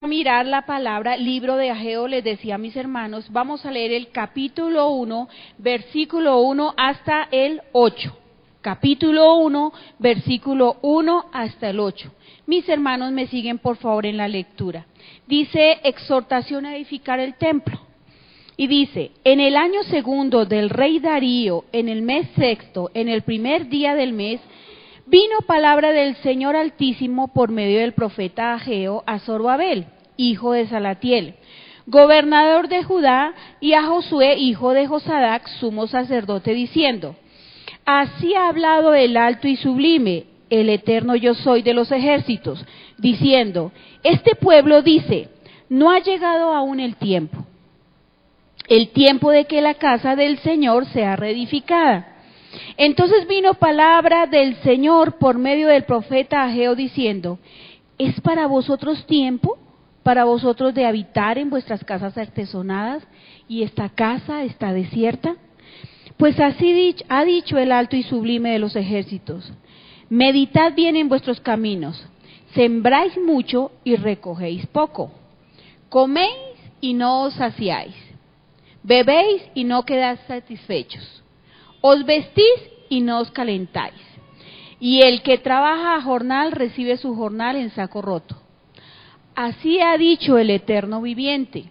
Mirar la palabra, libro de Ageo, les decía a mis hermanos, vamos a leer el capítulo 1, versículo 1 hasta el 8. Capítulo 1, versículo 1 hasta el 8. Mis hermanos me siguen por favor en la lectura. Dice, exhortación a edificar el templo. Y dice, en el año segundo del rey Darío, en el mes sexto, en el primer día del mes, vino palabra del Señor Altísimo por medio del profeta Ageo a Zorobabel, hijo de Salatiel, gobernador de Judá, y a Josué, hijo de Josadac, sumo sacerdote, diciendo, así ha hablado el alto y sublime, el eterno yo soy de los ejércitos, diciendo, este pueblo dice, no ha llegado aún el tiempo de que la casa del Señor sea reedificada. Entonces vino palabra del Señor por medio del profeta Ageo diciendo, ¿es para vosotros tiempo, para vosotros de habitar en vuestras casas artesonadas, y esta casa está desierta? Pues así ha dicho el alto y sublime de los ejércitos, meditad bien en vuestros caminos, sembráis mucho y recogéis poco, coméis y no os saciáis, bebéis y no quedáis satisfechos, os vestís y no os calentáis, y el que trabaja a jornal recibe su jornal en saco roto. Así ha dicho el eterno viviente.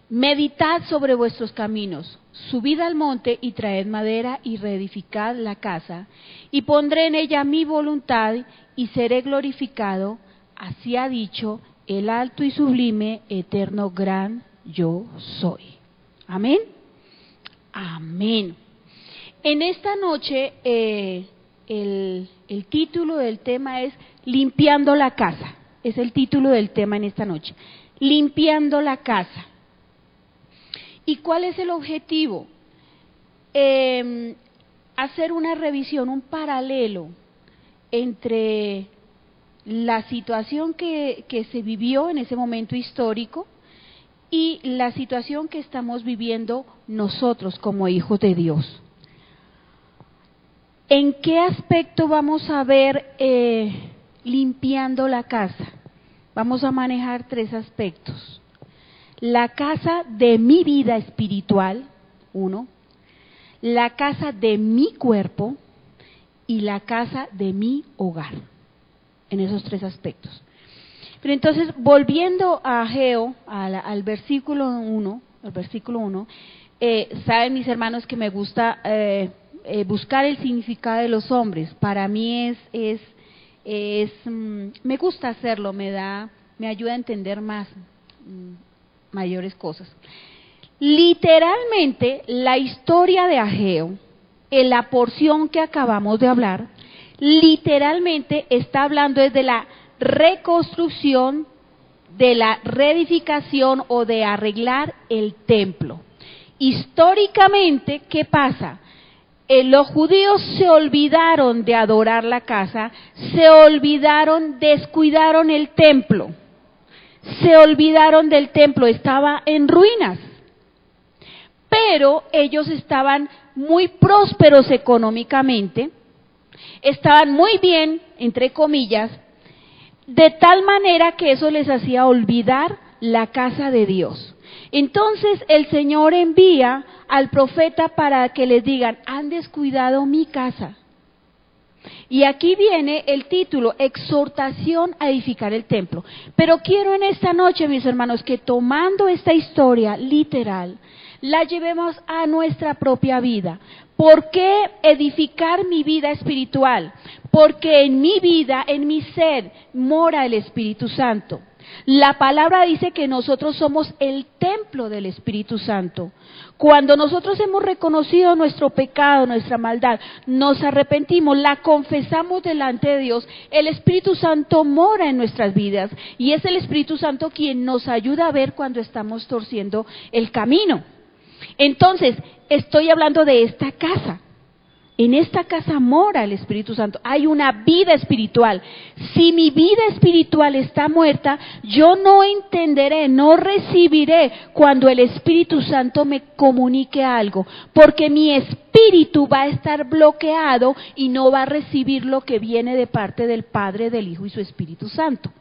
Meditad sobre vuestros caminos, subid al monte y traed madera y reedificad la casa, y pondré en ella mi voluntad y seré glorificado. Así ha dicho el alto y sublime, eterno, gran yo soy. Amén. Amén. En esta noche el título del tema es Limpiando la casa. Es el título del tema en esta noche. Limpiando la casa. ¿Y cuál es el objetivo? Hacer una revisión, un paralelo entre la situación que se vivió en ese momento histórico y la situación que estamos viviendo nosotros como hijos de Dios. ¿En qué aspecto vamos a ver limpiando la casa? Vamos a manejar tres aspectos. La casa de mi vida espiritual, uno, la casa de mi cuerpo y la casa de mi hogar. En esos tres aspectos. Pero entonces, volviendo a Ageo, al versículo 1, saben mis hermanos que me gusta buscar el significado de los hombres. Para mí me gusta hacerlo, me ayuda a entender mayores cosas. Literalmente, la historia de Ageo, en la porción que acabamos de hablar, literalmente está hablando desde la reconstrucción, de la reedificación o de arreglar el templo. Históricamente, ¿qué pasa? Los judíos se olvidaron de adorar la casa, descuidaron el templo, se olvidaron del templo, estaba en ruinas, pero ellos estaban muy prósperos económicamente, estaban muy bien, entre comillas, de tal manera que eso les hacía olvidar la casa de Dios. Entonces el Señor envía al profeta para que les digan, han descuidado mi casa. Y aquí viene el título, exhortación a edificar el templo. Pero quiero en esta noche, mis hermanos, que tomando esta historia literal, la llevemos a nuestra propia vida. ¿Por qué edificar mi vida espiritual? Porque en mi vida, en mi ser, mora el Espíritu Santo. La palabra dice que nosotros somos el templo del Espíritu Santo. Cuando nosotros hemos reconocido nuestro pecado, nuestra maldad, nos arrepentimos, la confesamos delante de Dios, el Espíritu Santo mora en nuestras vidas y es el Espíritu Santo quien nos ayuda a ver cuando estamos torciendo el camino. Entonces, estoy hablando de esta casa. En esta casa mora el Espíritu Santo. Hay una vida espiritual. Si mi vida espiritual está muerta, yo no entenderé, no recibiré cuando el Espíritu Santo me comunique algo, porque mi espíritu va a estar bloqueado y no va a recibir lo que viene de parte del Padre, del Hijo y su Espíritu Santo.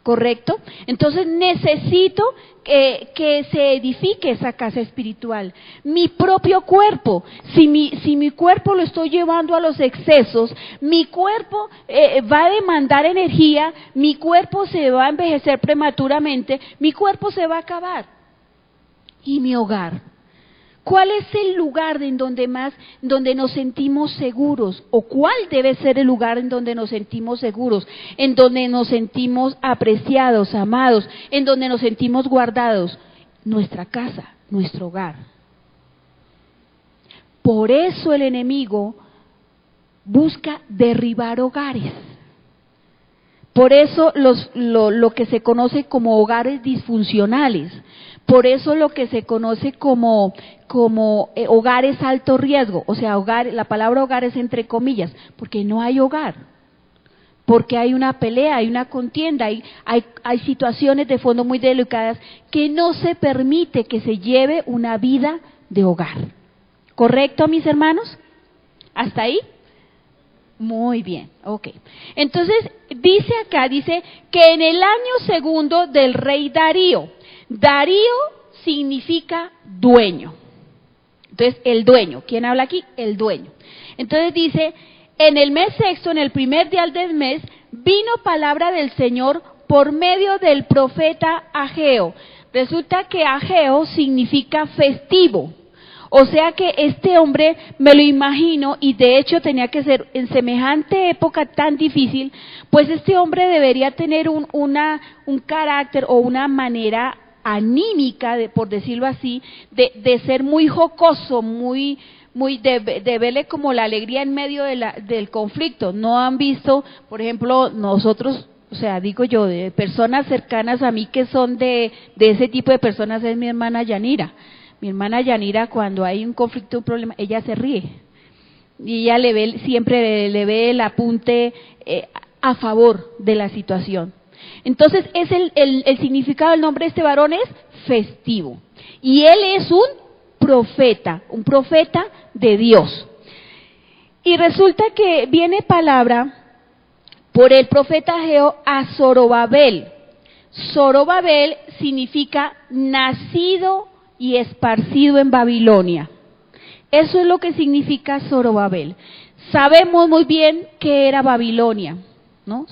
¿correcto? Entonces necesito que se edifique esa casa espiritual. Mi propio cuerpo, si mi cuerpo lo estoy llevando a los excesos, mi cuerpo va a demandar energía, mi cuerpo se va a envejecer prematuramente, mi cuerpo se va a acabar. ¿Y mi hogar? ¿Cuál es el lugar en donde nos sentimos seguros? ¿O cuál debe ser el lugar en donde nos sentimos seguros? En donde nos sentimos apreciados, amados, en donde nos sentimos guardados. Nuestra casa, nuestro hogar. Por eso el enemigo busca derribar hogares. Por eso lo que se conoce como hogares disfuncionales. Por eso lo que se conoce como hogares alto riesgo, o sea, la palabra hogar es entre comillas, porque no hay hogar, porque hay una pelea, hay una contienda, hay situaciones de fondo muy delicadas que no se permite que se lleve una vida de hogar. ¿Correcto, mis hermanos? ¿Hasta ahí? Muy bien, ok. Entonces, dice que en el año segundo del rey Darío significa dueño. Entonces, el dueño, ¿quién habla aquí? El dueño. Entonces dice, en el mes sexto, en el primer día del mes, vino palabra del Señor por medio del profeta Ageo. Resulta que Ageo significa festivo. O sea que este hombre, me lo imagino, y de hecho tenía que ser en semejante época tan difícil, pues este hombre debería tener un carácter o una manera anímica, por decirlo así, de ser muy jocoso, de verle como la alegría en medio del conflicto. No han visto, por ejemplo, nosotros, o sea, digo yo, de personas cercanas a mí que son de ese tipo de personas, es mi hermana Yanira. Mi hermana Yanira, cuando hay un conflicto, un problema, ella se ríe. Y ella siempre le ve el apunte a favor de la situación. Entonces, el significado del nombre de este varón es festivo. Y él es un profeta de Dios. Y resulta que viene palabra por el profeta Ageo a Zorobabel. Zorobabel significa nacido y esparcido en Babilonia. Eso es lo que significa Zorobabel. Sabemos muy bien qué era Babilonia, ¿no?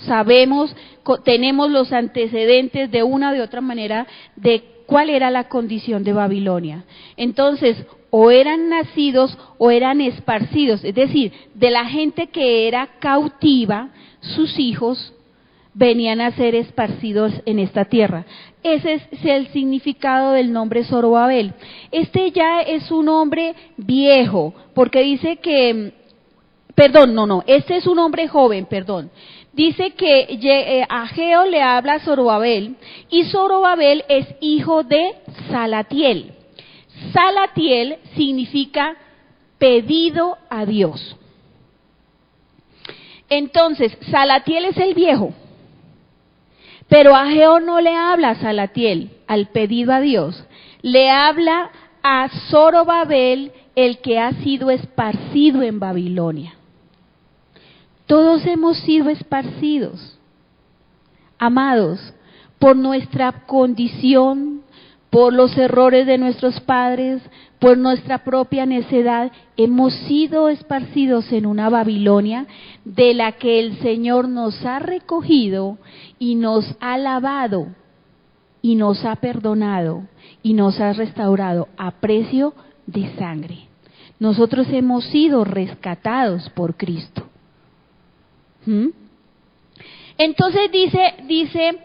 Tenemos los antecedentes de una o de otra manera de cuál era la condición de Babilonia. Entonces, o eran nacidos o eran esparcidos, es decir, de la gente que era cautiva, sus hijos venían a ser esparcidos en esta tierra. Ese es el significado del nombre Zorobabel. Este ya es un hombre viejo, porque dice que, este es un hombre joven, Dice que Ageo le habla a Zorobabel, y Zorobabel es hijo de Salatiel. Salatiel significa pedido a Dios. Entonces, Salatiel es el viejo. Pero Ageo no le habla a Salatiel, al pedido a Dios, le habla a Zorobabel, el que ha sido esparcido en Babilonia. Todos hemos sido esparcidos, amados, por nuestra condición, por los errores de nuestros padres, por nuestra propia necedad, hemos sido esparcidos en una Babilonia de la que el Señor nos ha recogido y nos ha lavado y nos ha perdonado y nos ha restaurado a precio de sangre. Nosotros hemos sido rescatados por Cristo. Entonces dice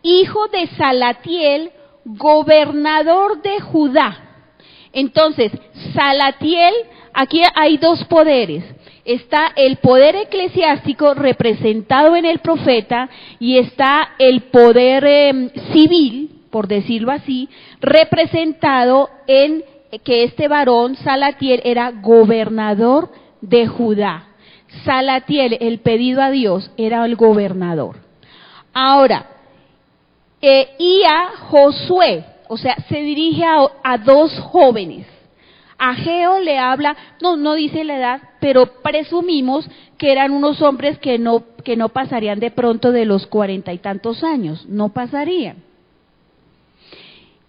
hijo de Salatiel, gobernador de Judá. Entonces, Salatiel, aquí hay dos poderes. Está el poder eclesiástico representado en el profeta y está el poder civil, por decirlo así, representado en que este varón, Salatiel, era gobernador de Judá. Salatiel, el pedido a Dios, era el gobernador. Ahora, y a Josué, o sea, se dirige a dos jóvenes, Ageo le habla, no dice la edad, pero presumimos que eran unos hombres que no pasarían de pronto de los 40 y tantos años, no pasarían.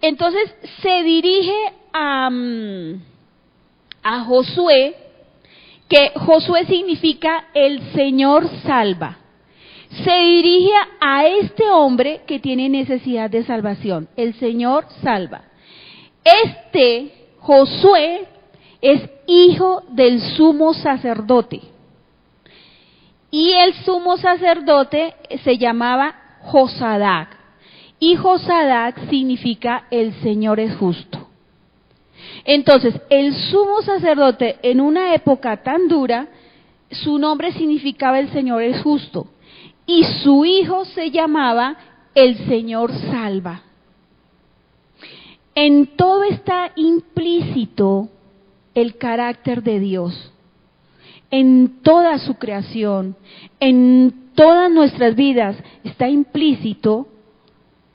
Entonces se dirige a Josué, que Josué significa el Señor salva. Se dirige a este hombre que tiene necesidad de salvación, el Señor salva. Josué es hijo del sumo sacerdote. Y el sumo sacerdote se llamaba Josadac. Y Josadac significa el Señor es justo. Entonces, el sumo sacerdote en una época tan dura, su nombre significaba el Señor es justo. Y su hijo se llamaba el Señor salva. En todo está implícito el carácter de Dios. En toda su creación, en todas nuestras vidas está implícito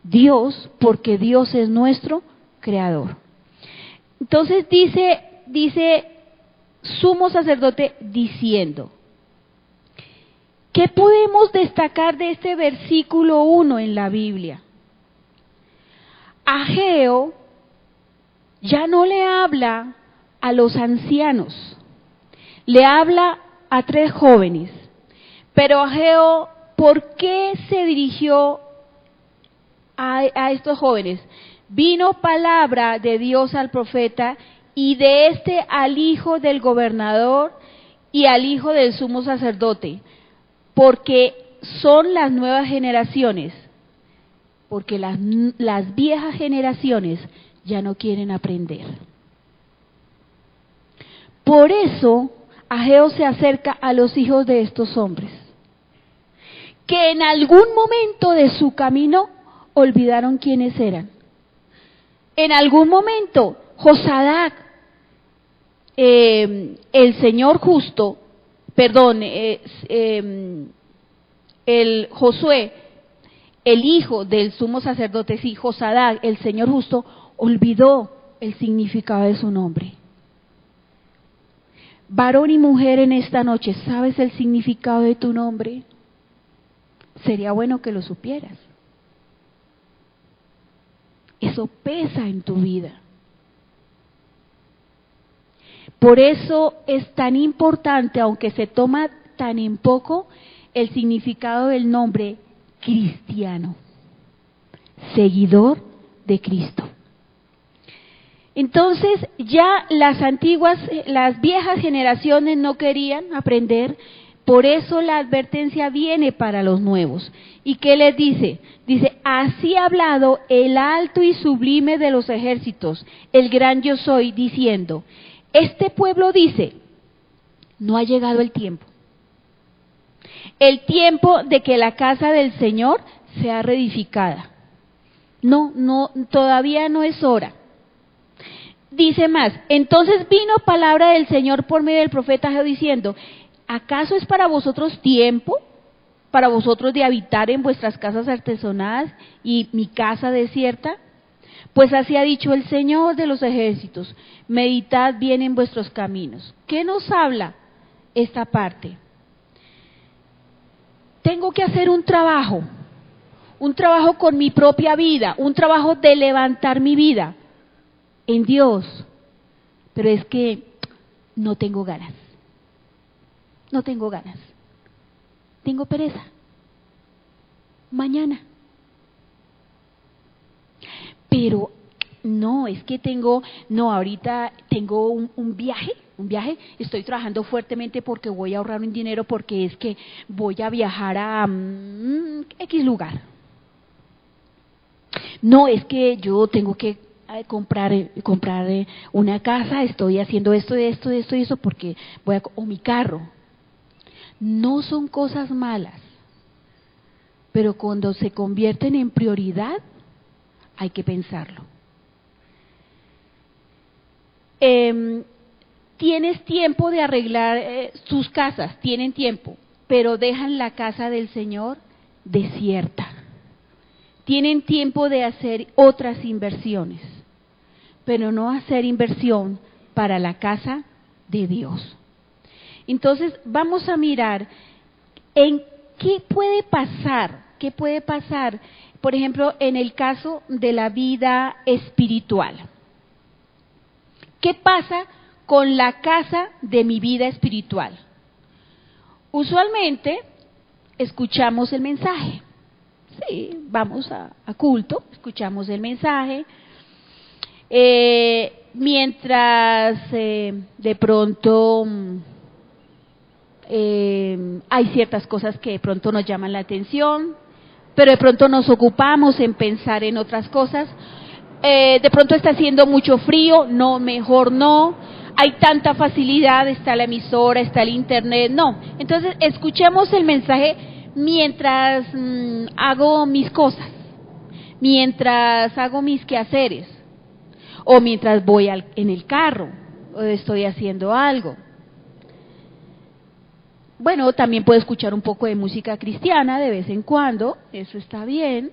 Dios, porque Dios es nuestro creador. Entonces dice sumo sacerdote diciendo, ¿qué podemos destacar de este versículo 1 en la Biblia? Ageo ya no le habla a los ancianos, le habla a 3 jóvenes. Pero Ageo, ¿por qué se dirigió a estos jóvenes? Vino palabra de Dios al profeta y de al hijo del gobernador y al hijo del sumo sacerdote, porque son las nuevas generaciones, porque las viejas generaciones ya no quieren aprender. Por eso Ageo se acerca a los hijos de estos hombres, que en algún momento de su camino olvidaron quiénes eran. En algún momento, Josadac, el Señor justo, el Josué, el hijo del sumo sacerdote, sí, Josadac, el Señor justo, olvidó el significado de su nombre. Varón y mujer en esta noche, ¿sabes el significado de tu nombre? Sería bueno que lo supieras. Eso pesa en tu vida. Por eso es tan importante, aunque se toma tan en poco, el significado del nombre cristiano, seguidor de Cristo. Entonces ya las viejas generaciones no querían aprender, por eso la advertencia viene para los nuevos. ¿Y qué les dice? Dice, así ha hablado el alto y sublime de los ejércitos, el gran yo soy, diciendo, este pueblo dice, no ha llegado el tiempo de que la casa del Señor sea reedificada. No, todavía no es hora. Dice más, entonces vino palabra del Señor por medio del profeta Ageo diciendo, ¿acaso es para vosotros tiempo, para vosotros de habitar en vuestras casas artesonadas y mi casa desierta? Pues así ha dicho el Señor de los ejércitos, meditad bien en vuestros caminos. ¿Qué nos habla esta parte? Tengo que hacer un trabajo con mi propia vida, un trabajo de levantar mi vida en Dios, pero es que no tengo ganas, tengo pereza, mañana. Pero no, es que ahorita tengo un viaje, estoy trabajando fuertemente porque voy a ahorrar un dinero porque es que voy a viajar a X lugar. No, es que yo tengo que comprar una casa, estoy haciendo esto porque o mi carro. No son cosas malas, pero cuando se convierten en prioridad, hay que pensarlo. Tienes tiempo de arreglar sus casas, tienen tiempo, pero dejan la casa del Señor desierta. Tienen tiempo de hacer otras inversiones, pero no hacer inversión para la casa de Dios. Entonces vamos a mirar en qué puede pasar, por ejemplo, en el caso de la vida espiritual. ¿Qué pasa con la casa de mi vida espiritual? Usualmente escuchamos el mensaje. Sí, vamos a culto, escuchamos el mensaje. Mientras de pronto hay ciertas cosas que de pronto nos llaman la atención, pero de pronto nos ocupamos en pensar en otras cosas. De pronto está haciendo mucho frío, no, mejor no. Hay tanta facilidad, está la emisora, está el internet, no. Entonces escuchemos el mensaje mientras hago mis cosas, mientras hago mis quehaceres, o mientras voy en el carro, o estoy haciendo algo. Bueno, también puedo escuchar un poco de música cristiana de vez en cuando, eso está bien.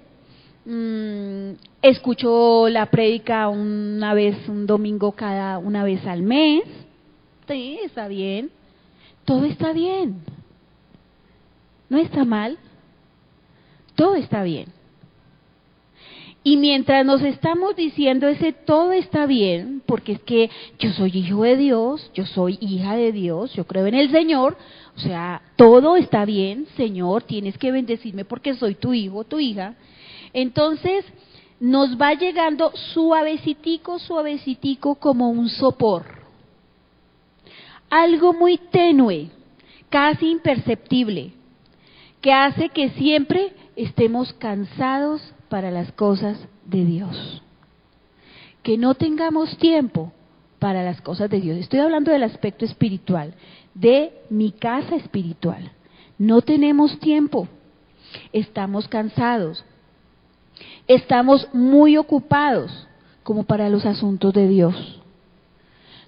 Escucho la prédica una vez, un domingo una vez al mes. Sí, está bien. Todo está bien. No está mal. Todo está bien. Y mientras nos estamos diciendo ese todo está bien, porque es que yo soy hijo de Dios, yo soy hija de Dios, yo creo en el Señor, o sea, todo está bien, Señor, tienes que bendecirme porque soy tu hijo, tu hija. Entonces nos va llegando suavecitico, suavecitico como un sopor. Algo muy tenue, casi imperceptible, que hace que siempre estemos cansados para las cosas de Dios. Que no tengamos tiempo para las cosas de Dios. Estoy hablando del aspecto espiritual, de mi casa espiritual. No tenemos tiempo, estamos cansados, estamos muy ocupados como para los asuntos de Dios.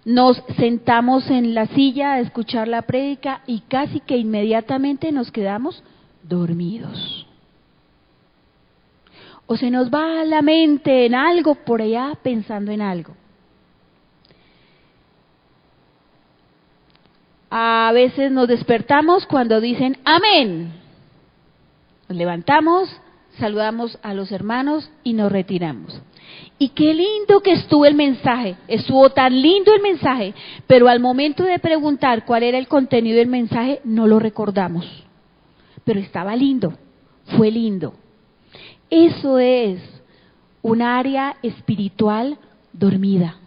Nos sentamos en la silla a escuchar la prédica y casi que inmediatamente nos quedamos dormidos. O se nos va la mente en algo por allá pensando en algo. A veces nos despertamos cuando dicen amén. Nos levantamos, saludamos a los hermanos y nos retiramos. Y qué lindo que estuvo el mensaje, estuvo tan lindo el mensaje, pero al momento de preguntar cuál era el contenido del mensaje no lo recordamos. Pero estaba lindo, fue lindo. Eso es un área espiritual dormida.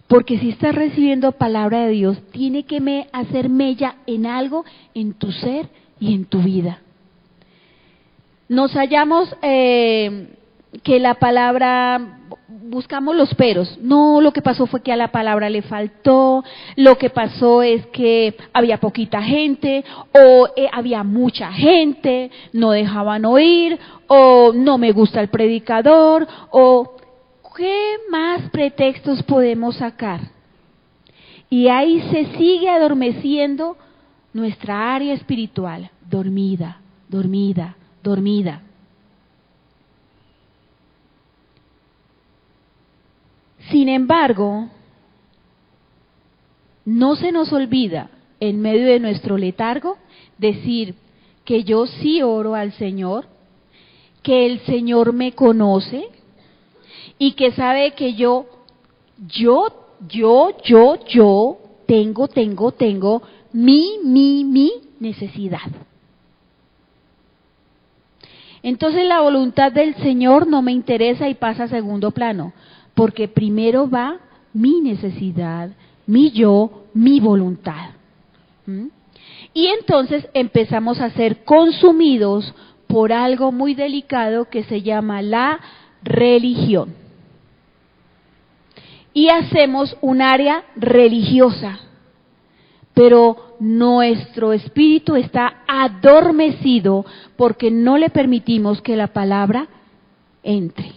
Porque si estás recibiendo palabra de Dios, tiene que hacer mella en algo, en tu ser y en tu vida. Nos hallamos que la palabra, buscamos los peros. No, lo que pasó fue que a la palabra le faltó, lo que pasó es que había poquita gente, o había mucha gente, no dejaban oír, o no me gusta el predicador, o ¿qué más pretextos podemos sacar? Y ahí se sigue adormeciendo nuestra área espiritual, dormida, dormida, dormida. Sin embargo, no se nos olvida, en medio de nuestro letargo, decir que yo sí oro al Señor, que el Señor me conoce y que sabe que yo tengo mi necesidad. Entonces la voluntad del Señor no me interesa y pasa a segundo plano, porque primero va mi necesidad, mi yo, mi voluntad. Y entonces empezamos a ser consumidos por algo muy delicado que se llama la religión. Y hacemos un área religiosa, pero nuestro espíritu está adormecido porque no le permitimos que la palabra entre.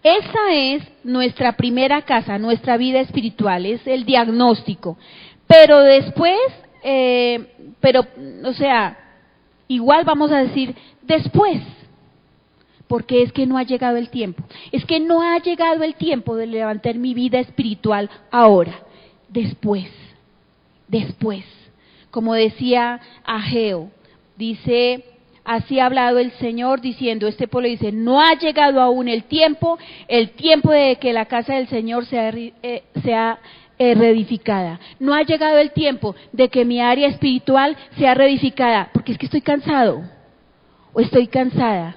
Esa es nuestra primera casa, nuestra vida espiritual, es el diagnóstico. Pero después, igual vamos a decir después. porque es que no ha llegado el tiempo. Es que no ha llegado el tiempo de levantar mi vida espiritual ahora, después. Como decía Ageo, dice, así ha hablado el Señor diciendo, este pueblo dice, no ha llegado aún el tiempo de que la casa del Señor sea reedificada. No ha llegado el tiempo de que mi área espiritual sea reedificada, porque es que estoy cansado o estoy cansada,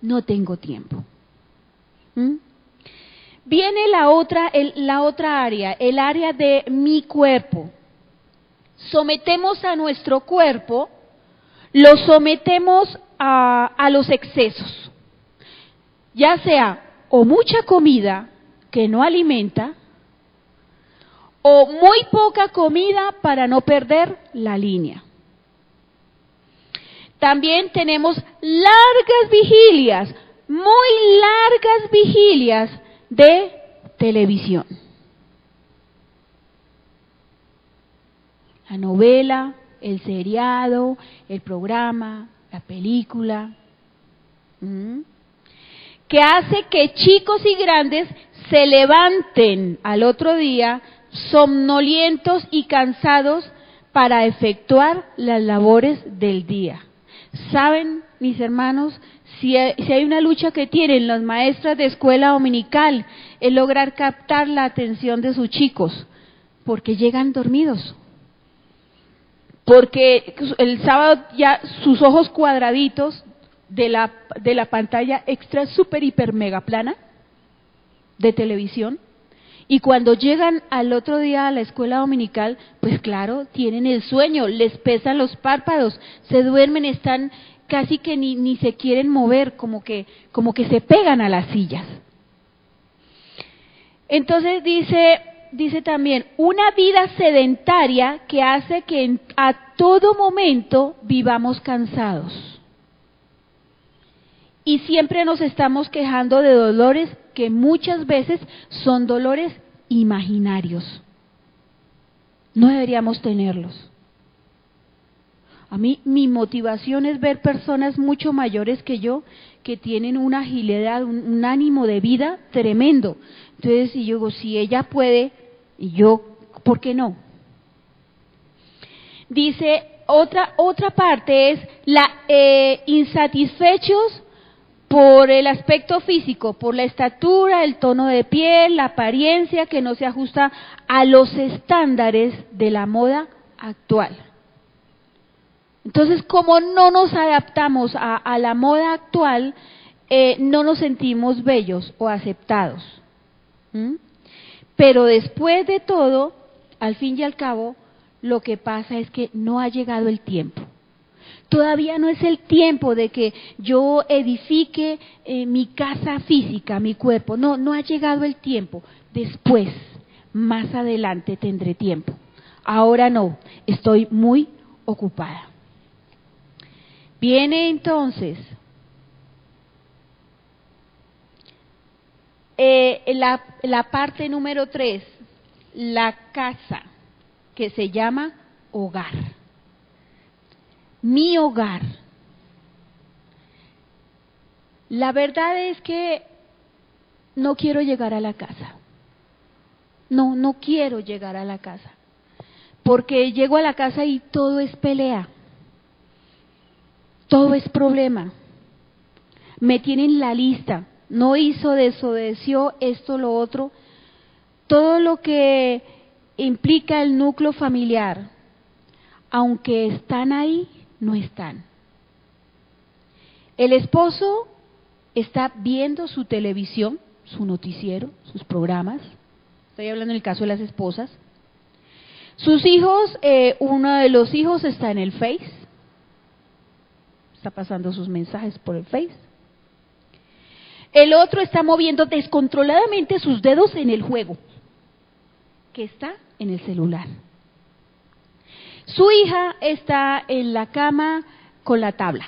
no tengo tiempo. Viene la otra área, el área de mi cuerpo. Sometemos a nuestro cuerpo, lo sometemos a los excesos, ya sea o mucha comida que no alimenta, o muy poca comida para no perder la línea. También tenemos largas vigilias, muy largas vigilias de televisión. La novela, el seriado, el programa, la película, que hace que chicos y grandes se levanten al otro día somnolientos y cansados para efectuar las labores del día. ¿Saben, mis hermanos? Si hay una lucha que tienen las maestras de escuela dominical, es lograr captar la atención de sus chicos, porque llegan dormidos. Porque el sábado ya sus ojos cuadraditos de la pantalla extra super hiper mega plana de televisión, y cuando llegan al otro día a la escuela dominical, pues claro, tienen el sueño, les pesan los párpados, se duermen, están casi que ni se quieren mover, como que se pegan a las sillas. Entonces dice también, una vida sedentaria que hace que a todo momento vivamos cansados. Y siempre nos estamos quejando de dolores que muchas veces son dolores imaginarios. No deberíamos tenerlos. A mí mi motivación es ver personas mucho mayores que yo, que tienen una agilidad, un ánimo de vida tremendo. Entonces, si yo digo, si ella puede, y yo, ¿por qué no? Dice, otra parte es la insatisfechos por el aspecto físico, por la estatura, el tono de piel, la apariencia que no se ajusta a los estándares de la moda actual. Entonces, como no nos adaptamos a la moda actual, no nos sentimos bellos o aceptados. Pero después de todo, al fin y al cabo, lo que pasa es que no ha llegado el tiempo. Todavía no es el tiempo de que yo edifique mi casa física, mi cuerpo. No ha llegado el tiempo. Después, más adelante tendré tiempo. Ahora no, estoy muy ocupada. Viene entonces la parte número 3, la casa, que se llama hogar. Mi hogar. La verdad es que no quiero llegar a la casa. No quiero llegar a la casa. Porque llego a la casa y todo es pelea. Todo es problema. Me tienen la lista. No hizo, desobedeció, esto, lo otro. Todo lo que implica el núcleo familiar, aunque están ahí, no están. El esposo está viendo su televisión, su noticiero, sus programas. Estoy hablando en el caso de las esposas. Sus hijos, uno de los hijos está en el Face. Está pasando sus mensajes por el Face. El otro está moviendo descontroladamente sus dedos en el juego, que está en el celular. Su hija está en la cama con la tabla.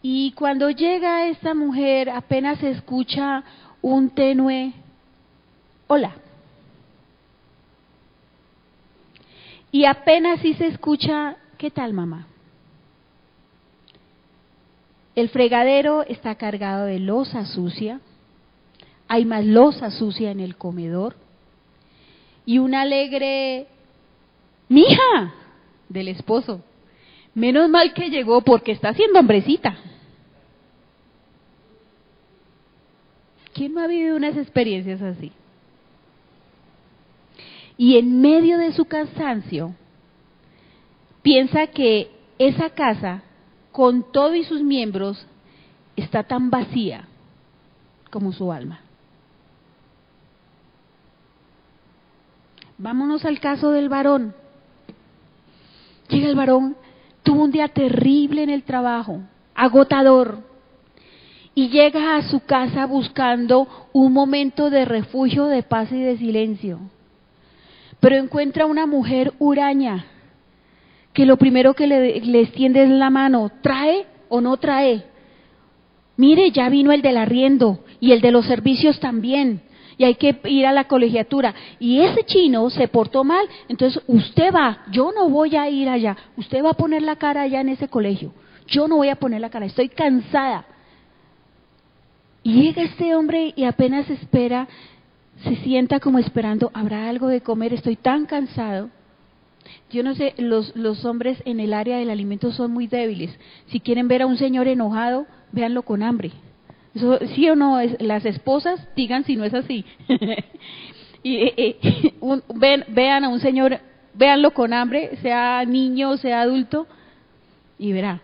Y cuando llega esta mujer, apenas se escucha un tenue hola. Y apenas sí se escucha, ¿qué tal, mamá? El fregadero está cargado de loza sucia, hay más loza sucia en el comedor, y un alegre mija del esposo. Menos mal que llegó porque está siendo hombrecita. ¿Quién no ha vivido unas experiencias así? Y en medio de su cansancio, piensa que esa casa, con todo y sus miembros, está tan vacía como su alma. Vámonos al caso del varón. Llega el varón, tuvo un día terrible en el trabajo, agotador, y llega a su casa buscando un momento de refugio, de paz y de silencio. Pero encuentra una mujer huraña, que lo primero que le extiende es la mano. ¿Trae o no trae? Mire, ya vino el del arriendo y el de los servicios también, y hay que ir a la colegiatura. Y ese chino se portó mal, entonces usted va, yo no voy a ir allá, usted va a poner la cara allá en ese colegio, yo no voy a poner la cara, estoy cansada. Y llega este hombre y apenas espera, se sienta como esperando, ¿habrá algo de comer? Estoy tan cansado. Yo no sé, los hombres en el área del alimento son muy débiles. Si quieren ver a un señor enojado, véanlo con hambre. Eso, ¿sí o no? Las esposas digan si no es así. Vean a un señor, véanlo con hambre, sea niño, sea adulto, y verá.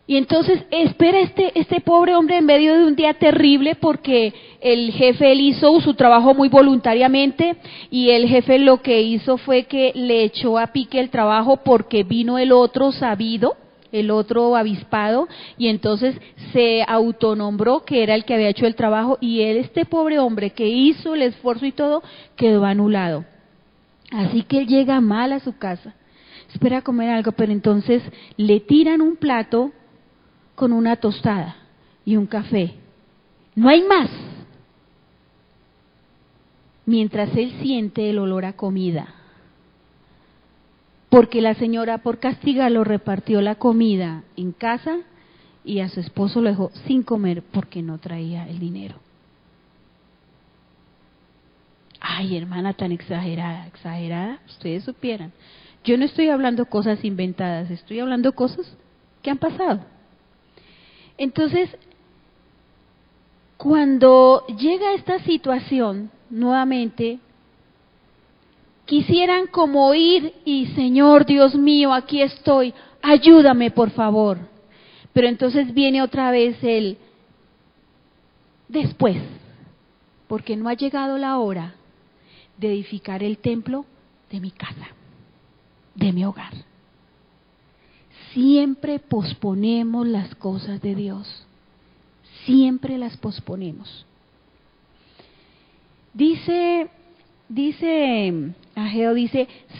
Y entonces espera este pobre hombre en medio de un día terrible, porque el jefe, él hizo su trabajo muy voluntariamente, y el jefe lo que hizo fue que le echó a pique el trabajo porque vino el otro sabido, el otro avispado, y entonces se autonombró que era el que había hecho el trabajo, y él, este pobre hombre que hizo el esfuerzo y todo, quedó anulado. Así que él llega mal a su casa, espera comer algo, pero entonces le tiran un plato con una tostada y un café. No hay más. Mientras él siente el olor a comida, porque la señora, por castigarlo, repartió la comida en casa y a su esposo lo dejó sin comer porque no traía el dinero. Ay, hermana, tan exagerada, ustedes supieran. Yo no estoy hablando cosas inventadas, estoy hablando cosas que han pasado. Entonces, cuando llega esta situación, nuevamente, quisieran como ir y, Señor Dios mío, aquí estoy, ayúdame por favor. Pero entonces viene otra vez el después, porque no ha llegado la hora de edificar el templo de mi casa, de mi hogar. Siempre posponemos las cosas de Dios, siempre las posponemos. Dice Ageo,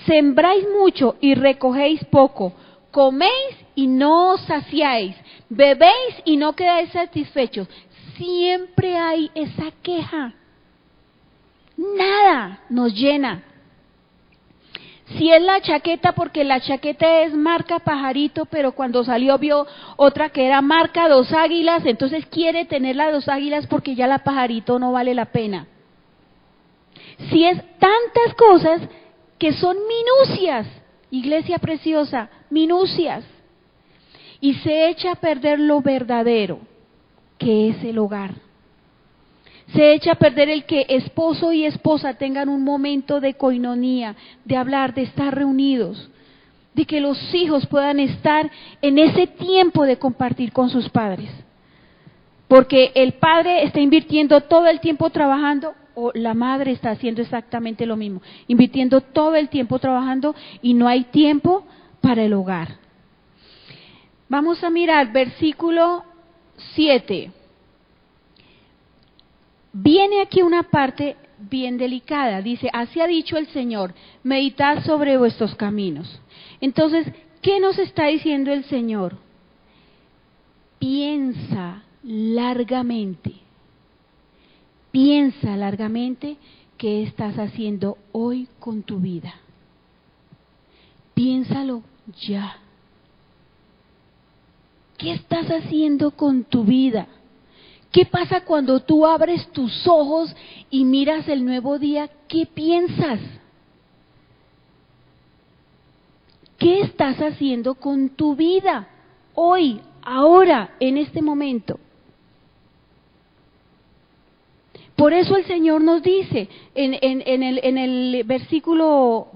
sembráis mucho y recogéis poco, coméis y no os saciáis, bebéis y no quedáis satisfechos. Siempre hay esa queja, nada nos llena. Si es la chaqueta, porque la chaqueta es marca Pajarito, pero cuando salió vio otra que era marca Dos Águilas, entonces quiere tener la Dos Águilas porque ya la Pajarito no vale la pena. Si es tantas cosas que son minucias, iglesia preciosa, minucias, y se echa a perder lo verdadero, que es el hogar. Se echa a perder el que esposo y esposa tengan un momento de coinonía, de hablar, de estar reunidos, de que los hijos puedan estar en ese tiempo de compartir con sus padres. Porque el padre está invirtiendo todo el tiempo trabajando, o la madre está haciendo exactamente lo mismo, invirtiendo todo el tiempo trabajando y no hay tiempo para el hogar. Vamos a mirar versículo 7. Viene aquí una parte bien delicada, dice, así ha dicho el Señor, meditad sobre vuestros caminos. Entonces, ¿qué nos está diciendo el Señor? Piensa largamente qué estás haciendo hoy con tu vida. Piénsalo ya. ¿Qué estás haciendo con tu vida? ¿Qué pasa cuando tú abres tus ojos y miras el nuevo día? ¿Qué piensas? ¿Qué estás haciendo con tu vida hoy, ahora, en este momento? Por eso el Señor nos dice, en el versículo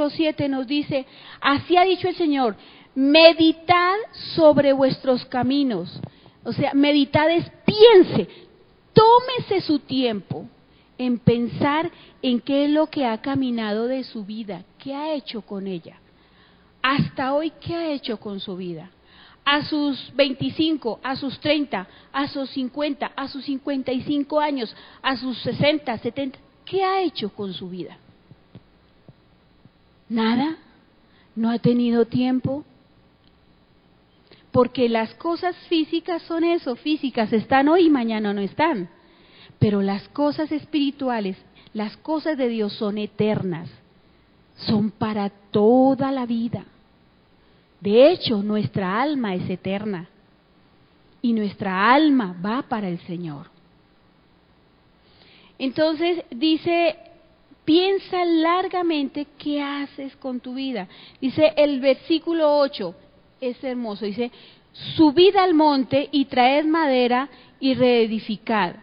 7 nos dice, así ha dicho el Señor, meditad sobre vuestros caminos. O sea, meditad es piense, tómese su tiempo en pensar en qué es lo que ha caminado de su vida, qué ha hecho con ella. Hasta hoy, ¿qué ha hecho con su vida? A sus 25, a sus 30, a sus 50, a sus 55 años, a sus 60, 70, ¿qué ha hecho con su vida? ¿Nada? ¿No ha tenido tiempo? Porque las cosas físicas son eso, físicas, están hoy y mañana no están. Pero las cosas espirituales, las cosas de Dios son eternas, son para toda la vida. De hecho, nuestra alma es eterna y nuestra alma va para el Señor. Entonces dice, piensa largamente qué haces con tu vida. Dice el versículo 8, es hermoso, dice, subid al monte y traed madera y reedificad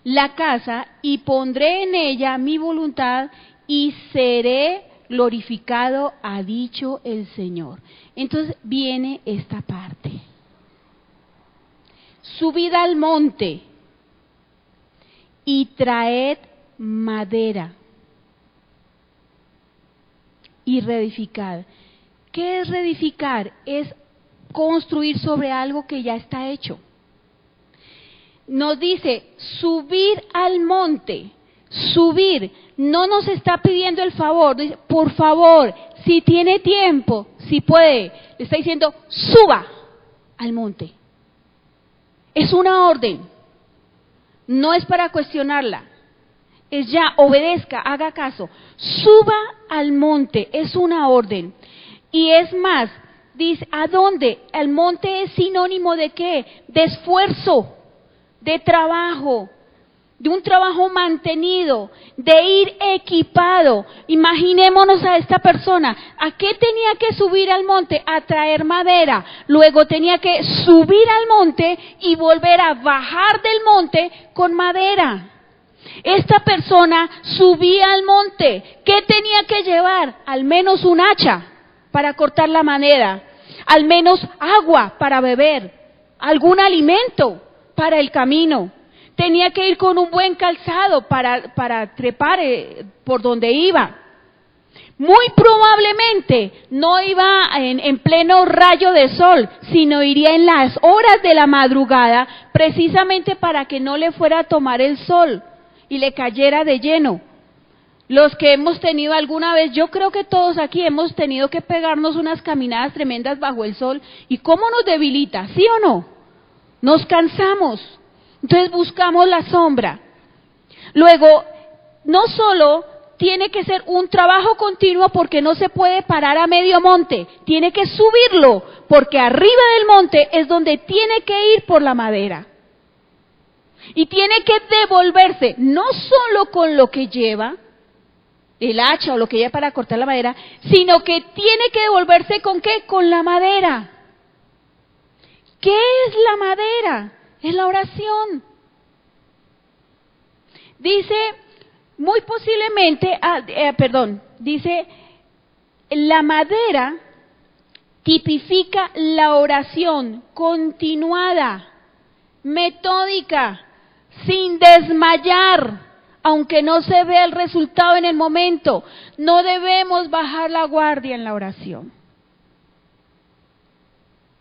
la casa y pondré en ella mi voluntad y seré glorificado, ha dicho el Señor. Entonces viene esta parte. Subid al monte y traed madera y reedificad. ¿Qué es reedificar? Es construir sobre algo que ya está hecho. Nos dice subir al monte. Subir, no nos está pidiendo el favor, dice, por favor, si tiene tiempo, si puede, le está diciendo, suba al monte. Es una orden, no es para cuestionarla, es ya, obedezca, haga caso, suba al monte, es una orden. Y es más, dice, ¿a dónde? El monte es sinónimo de ¿qué? De esfuerzo, de trabajo, de un trabajo mantenido, de ir equipado. Imaginémonos a esta persona, ¿a qué tenía que subir al monte? A traer madera, luego tenía que subir al monte y volver a bajar del monte con madera. Esta persona subía al monte, ¿qué tenía que llevar? Al menos un hacha para cortar la madera, al menos agua para beber, algún alimento para el camino. Tenía que ir con un buen calzado para trepar por donde iba. Muy probablemente no iba en pleno rayo de sol, sino iría en las horas de la madrugada, precisamente para que no le fuera a tomar el sol y le cayera de lleno. Los que hemos tenido alguna vez, yo creo que todos aquí hemos tenido que pegarnos unas caminadas tremendas bajo el sol, y cómo nos debilita, ¿sí o no? Nos cansamos. Entonces buscamos la sombra. Luego, no solo tiene que ser un trabajo continuo porque no se puede parar a medio monte, tiene que subirlo porque arriba del monte es donde tiene que ir por la madera. Y tiene que devolverse, no solo con lo que lleva, el hacha o lo que lleva para cortar la madera, sino que tiene que devolverse ¿con qué? Con la madera. ¿Qué es la madera? Es la oración. Dice, muy posiblemente, dice, la madera tipifica la oración continuada, metódica, sin desmayar, aunque no se vea el resultado en el momento. No debemos bajar la guardia en la oración.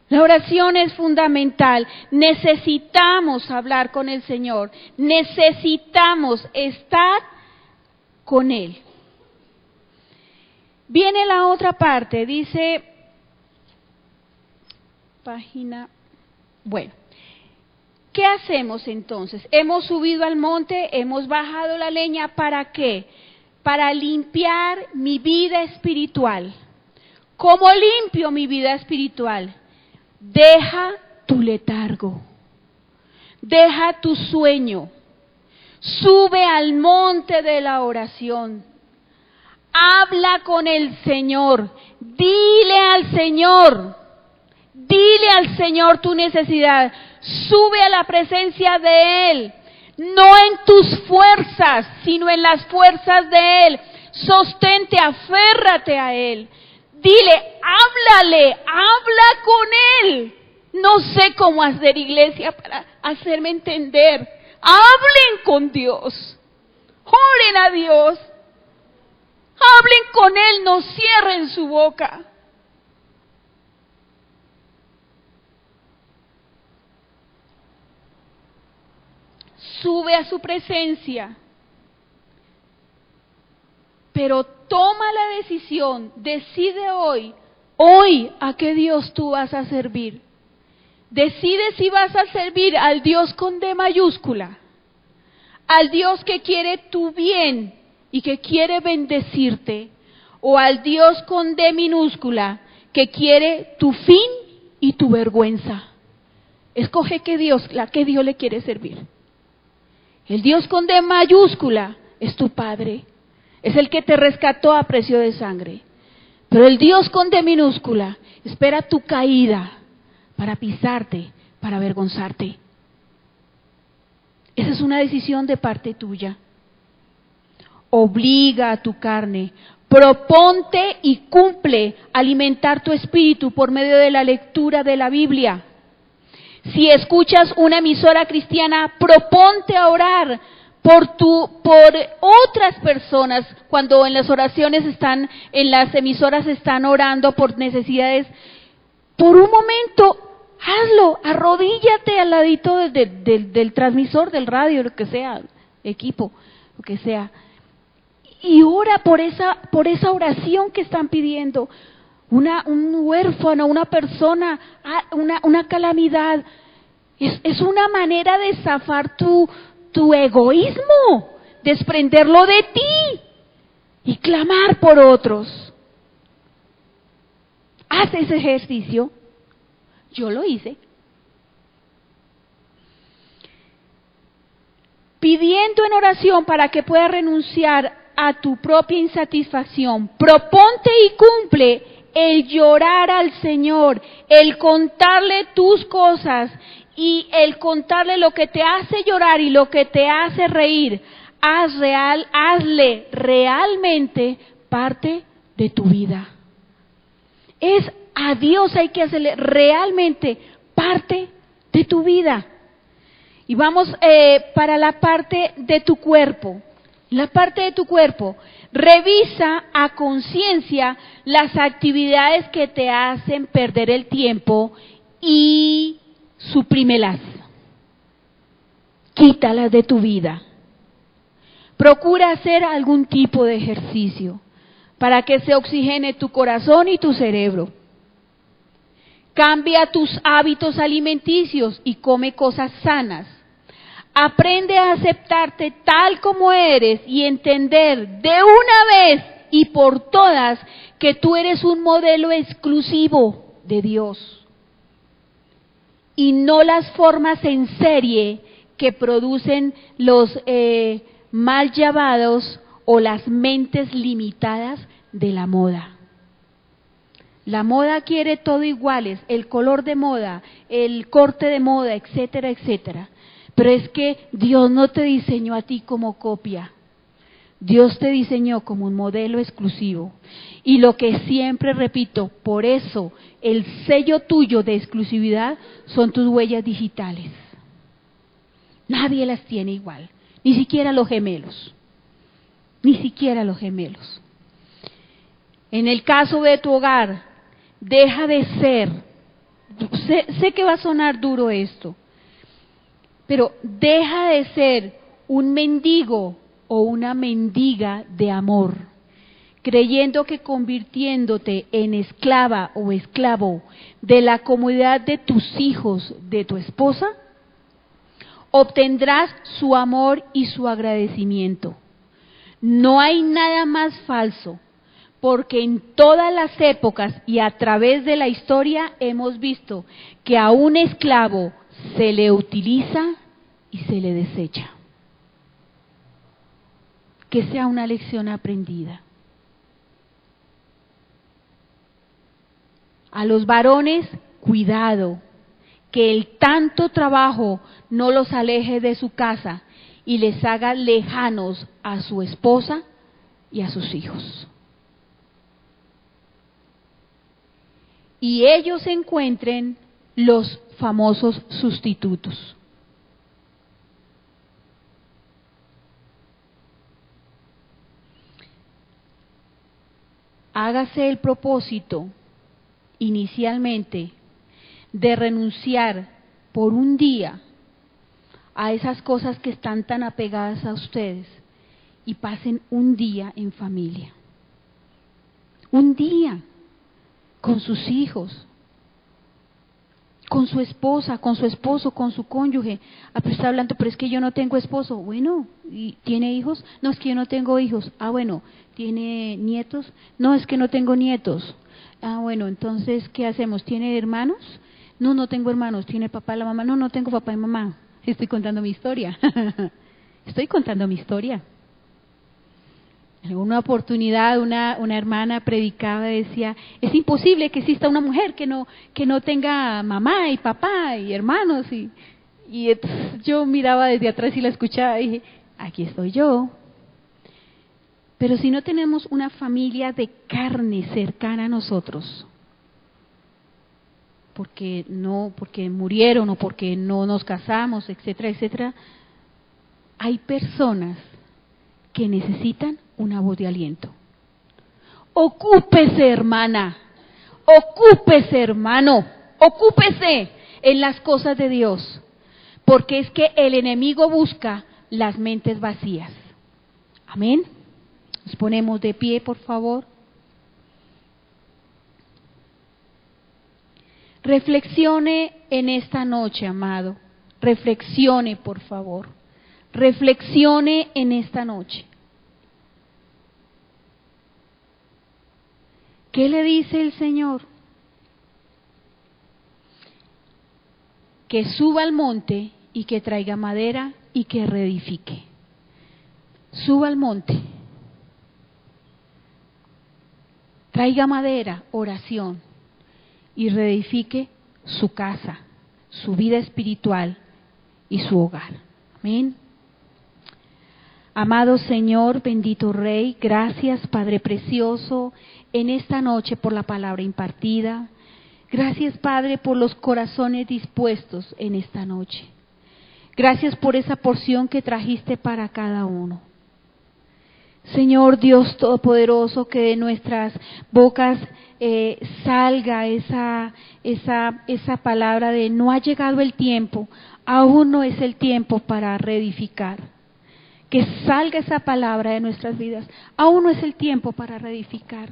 La oración es fundamental, necesitamos hablar con el Señor, necesitamos estar con Él. Viene la otra parte, dice, ¿qué hacemos entonces? Hemos subido al monte, hemos bajado la leña, ¿para qué? Para limpiar mi vida espiritual. ¿Cómo limpio mi vida espiritual? Deja tu letargo, deja tu sueño, sube al monte de la oración, habla con el Señor, dile al Señor tu necesidad, sube a la presencia de Él, no en tus fuerzas, sino en las fuerzas de Él, sostente, aférrate a Él. Dile, háblale, habla con Él. No sé cómo hacer, iglesia, para hacerme entender. Hablen con Dios. Oren a Dios. Hablen con Él, no cierren su boca. Sube a su presencia. Pero toma la decisión, decide hoy a qué Dios tú vas a servir. Decide si vas a servir al Dios con D mayúscula, al Dios que quiere tu bien y que quiere bendecirte, o al Dios con D minúscula que quiere tu fin y tu vergüenza. Escoge qué Dios le quiere servir. El Dios con D mayúscula es tu Padre. Es el que te rescató a precio de sangre. Pero el Dios con D minúscula espera tu caída para pisarte, para avergonzarte. Esa es una decisión de parte tuya. Obliga a tu carne, proponte y cumple alimentar tu espíritu por medio de la lectura de la Biblia. Si escuchas una emisora cristiana, proponte a orar por otras personas, cuando en las las emisoras están orando por necesidades. Por un momento, hazlo, arrodíllate al ladito del transmisor, del radio, lo que sea, equipo, lo que sea, y ora por esa oración que están pidiendo. Un huérfano, una persona, una calamidad. Es una manera de zafar tu egoísmo, desprenderlo de ti y clamar por otros. Haz ese ejercicio. Yo lo hice. Pidiendo en oración para que puedas renunciar a tu propia insatisfacción, proponte y cumple el llorar al Señor, el contarle tus cosas y el contarle lo que te hace llorar y lo que te hace reír. Hazle realmente parte de tu vida. A Dios hay que hacerle realmente parte de tu vida. Y vamos para la parte de tu cuerpo. La parte de tu cuerpo. Revisa a conciencia las actividades que te hacen perder el tiempo y suprímelas. Quítalas de tu vida. Procura hacer algún tipo de ejercicio para que se oxigene tu corazón y tu cerebro. Cambia tus hábitos alimenticios y come cosas sanas. Aprende a aceptarte tal como eres y entender de una vez y por todas que tú eres un modelo exclusivo de Dios y no las formas en serie que producen los mal llamados o las mentes limitadas de la moda. La moda quiere todo iguales, el color de moda, el corte de moda, etcétera, etcétera. Pero es que Dios no te diseñó a ti como copia. Dios te diseñó como un modelo exclusivo. Y lo que siempre repito, por eso el sello tuyo de exclusividad son tus huellas digitales. Nadie las tiene igual, ni siquiera los gemelos. Ni siquiera los gemelos. En el caso de tu hogar, deja de ser, sé que va a sonar duro esto, pero deja de ser un mendigo o una mendiga de amor, creyendo que convirtiéndote en esclava o esclavo de la comodidad de tus hijos, de tu esposa, obtendrás su amor y su agradecimiento. No hay nada más falso, porque en todas las épocas y a través de la historia hemos visto que a un esclavo se le utiliza y se le desecha. Que sea una lección aprendida. A los varones, cuidado, que el tanto trabajo no los aleje de su casa y les haga lejanos a su esposa y a sus hijos. Y ellos encuentren los famosos sustitutos. Hágase el propósito inicialmente de renunciar por un día a esas cosas que están tan apegadas a ustedes y pasen un día en familia. Un día con sus hijos, con su esposa, con su esposo, con su cónyuge. Ah, pero está hablando, pero es que yo no tengo esposo. Bueno, ¿y tiene hijos? No, es que yo no tengo hijos. Ah, bueno, ¿tiene nietos? No, es que no tengo nietos. Ah, bueno, entonces, ¿qué hacemos? ¿Tiene hermanos? No, no tengo hermanos. ¿Tiene papá, la mamá? No, no tengo papá y mamá. Estoy contando mi historia. Estoy contando mi historia. En una oportunidad una hermana predicaba y decía, es imposible que exista una mujer que no tenga mamá y papá y hermanos. Y yo miraba desde atrás y la escuchaba y dije, aquí estoy yo. Pero si no tenemos una familia de carne cercana a nosotros, porque murieron o porque no nos casamos, etcétera, etcétera, hay personas que necesitan una voz de aliento. Ocúpese, hermana, ocúpese, hermano, ocúpese en las cosas de Dios, porque es que el enemigo busca las mentes vacías. Amén. Nos ponemos de pie, por favor. Reflexione en esta noche, amado. Reflexione, por favor. Reflexione en esta noche. ¿Qué le dice el Señor? Que suba al monte y que traiga madera y que reedifique. Suba al monte. Traiga madera, oración, y reedifique su casa, su vida espiritual y su hogar. Amén. Amado Señor, bendito Rey, gracias Padre Precioso en esta noche por la palabra impartida. Gracias Padre por los corazones dispuestos en esta noche. Gracias por esa porción que trajiste para cada uno. Señor Dios Todopoderoso, que de nuestras bocas salga esa palabra de no ha llegado el tiempo, aún no es el tiempo para reedificar. Que salga esa palabra de nuestras vidas, aún no es el tiempo para reedificar.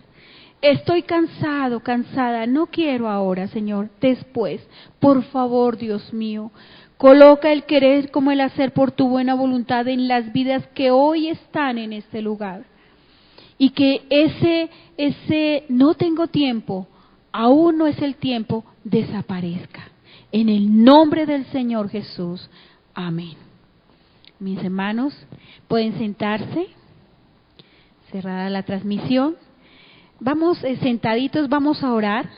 Estoy cansado, cansada, no quiero ahora, Señor, después. Por favor, Dios mío, coloca el querer como el hacer por tu buena voluntad en las vidas que hoy están en este lugar. Y que ese no tengo tiempo, aún no es el tiempo, desaparezca. En el nombre del Señor Jesús. Amén. Mis hermanos, pueden sentarse. Cerrada la transmisión. Vamos sentaditos, vamos a orar.